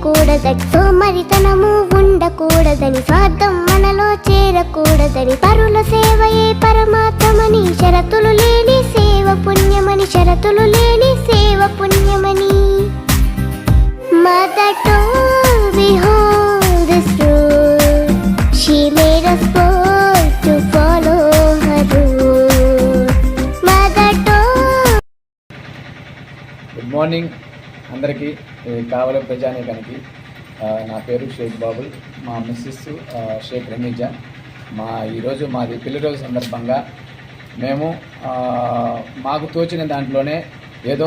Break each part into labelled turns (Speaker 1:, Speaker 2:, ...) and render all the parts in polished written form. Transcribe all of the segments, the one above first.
Speaker 1: చేయకూడదని, సోమరితనము ఉండకూడదని, స్వార్థం మనలో చేరకూడదని, పరుల సేవయే పరమాత్మని, షరతులు లేని సేవ పుణ్యమని, షరతులు లేని సేవ పుణ్యమని. Mother told me hold this road, she made us bold to follow her road. Mother told.
Speaker 2: Good morning అందరికీ, కావలి ప్రజానీకానికి. నా పేరు షేక్ బాబుల్, మా మిస్సెస్ షేక్ రమీజా. ఈరోజు మాది పెళ్లి రోజు సందర్భంగా మేము మాకు తోచిన దాంట్లోనే ఏదో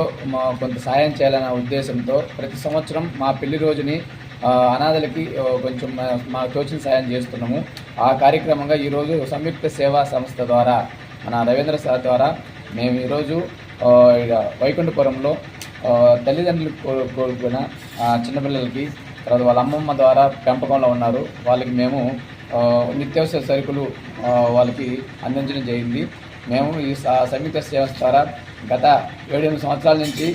Speaker 2: కొంత సాయం చేయాలనే ఉద్దేశంతో ప్రతి సంవత్సరం మా పెళ్లి రోజుని అనాథలకి కొంచెం మాకు తోచిన సాయం చేస్తున్నాము. ఆ కార్యక్రమంగా ఈరోజు సంయుక్త సేవా సంస్థ ద్వారా మన రవీంద్ర సార్ ద్వారా మేము ఈరోజు వైకుంఠపురంలో తల్లిదండ్రులు కోరుకున్న చిన్నపిల్లలకి, తర్వాత వాళ్ళ అమ్మమ్మ ద్వారా పెంపకంలో ఉన్నారు, వాళ్ళకి మేము నిత్యావసర సరుకులు వాళ్ళకి అందించడం జరిగింది. మేము ఈ సంయుక్త సేవ ద్వారా గత 7-8 సంవత్సరాల నుంచి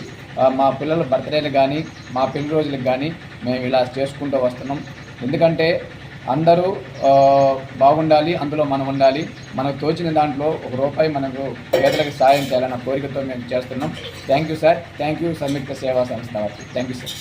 Speaker 2: మా పిల్లల బర్త్డేలు కానీ మా పెళ్లి రోజులకు కానీ మేము ఇలా చేసుకుంటూ వస్తున్నాం. ఎందుకంటే అందరూ బాగుండాలి, అందులో మనం ఉండాలి. మనకు తోచిన దాంట్లో ₹1 మనకు పేదలకు సాయం చేయాలన్న కోరికతో మేము చేస్తున్నాం. Thank you sir, thank you Samyukta Seva Samstha వారికి. Thank you sir.